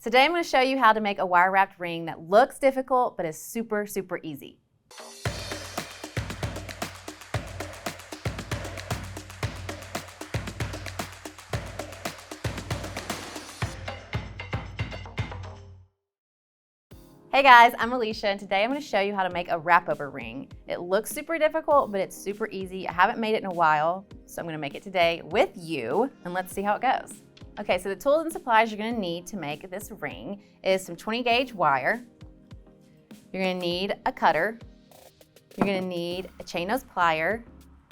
Today I'm going to show you how to make a wire wrapped ring that looks difficult but is super, super easy. Hey guys, I'm Alicia and today I'm going to show you how to make a wrap over ring. It looks super difficult, but it's super easy. I haven't made it in a while, so I'm going to make it today with you and let's see how it goes. Okay, so the tools and supplies you're going to need to make this ring is some 20 gauge wire. You're going to need a cutter. You're going to need a chain nose plier.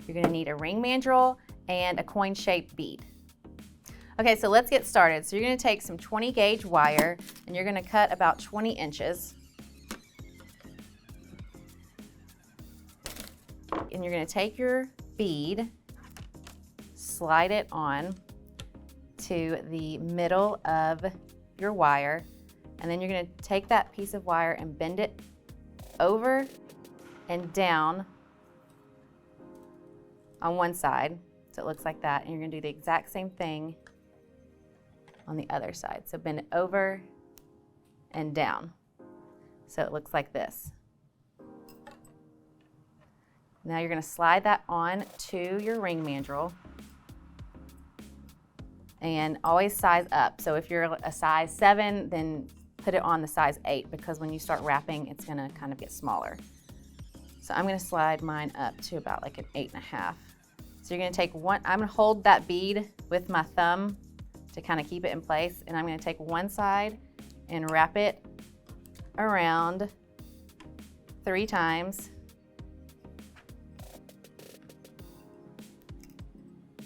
You're going to need a ring mandrel and a coin shaped bead. Okay, so let's get started. So you're going to take some 20 gauge wire and you're going to cut about 20 inches. And you're going to take your bead, slide it on to the middle of your wire, and then you're going to take that piece of wire and bend it over and down on one side, so it looks like that, and you're going to do the exact same thing on the other side. So bend it over and down, so it looks like this. Now you're going to slide that on to your ring mandrel and always size up. So if you're a size 7, then put it on the size 8 because when you start wrapping, it's going to kind of get smaller. So I'm going to slide mine up to about like an 8.5. So you're going to take one, I'm going to hold that bead with my thumb to kind of keep it in place, and I'm going to take one side and wrap it around 3 times.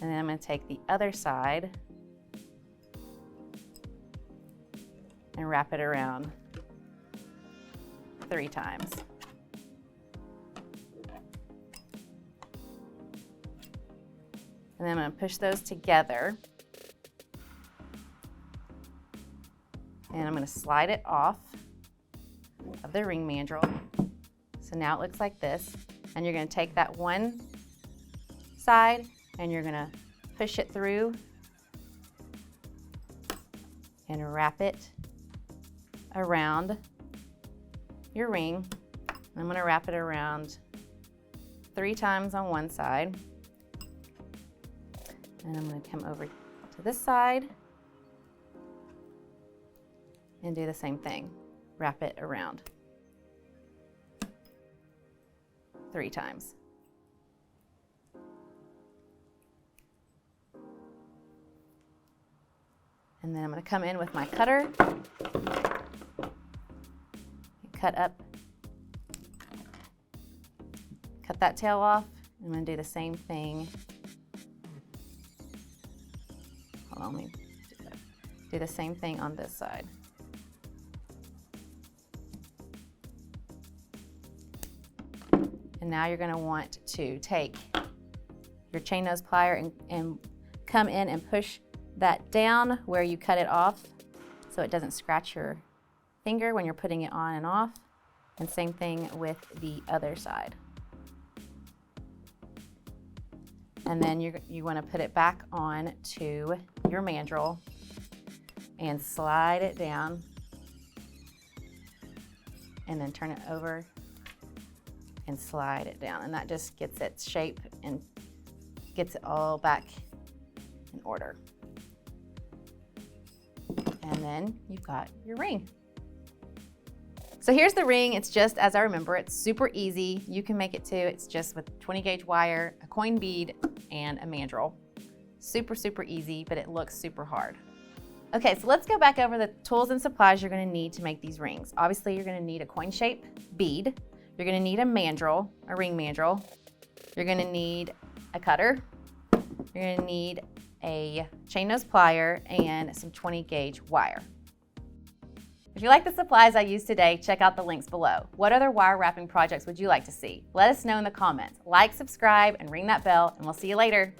And then I'm going to take the other side and wrap it around 3 times. And then I'm going to push those together. And I'm going to slide it off of the ring mandrel. So now it looks like this. And you're going to take that one side and you're going to push it through and wrap it around your ring. I'm going to wrap it around 3 times on one side. And I'm going to come over to this side and do the same thing. Wrap it around 3 times. And then I'm going to come in with my cutter, cut that tail off. I'm going to do the same thing. Hold on, let me do the same thing on this side. And now you're going to want to take your chain nose plier and come in and push that down where you cut it off so it doesn't scratch your finger when you're putting it on and off. And same thing with the other side. And then you want to put it back on to your mandrel and slide it down and then turn it over and slide it down, and that just gets its shape and gets it all back in order. And then you've got your ring. So here's the ring. It's just as I remember. It's super easy. You can make it too. It's just with 20 gauge wire, a coin bead, and a mandrel. Super, super easy, but it looks super hard. Okay, so let's go back over the tools and supplies you're going to need to make these rings. Obviously, you're going to need a coin shape bead. You're going to need a mandrel, a ring mandrel. You're going to need a cutter. You're going to need a chain nose plier and some 20 gauge wire. If you like the supplies I used today, check out the links below. What other wire wrapping projects would you like to see? Let us know in the comments. Like, subscribe, and ring that bell, and we'll see you later.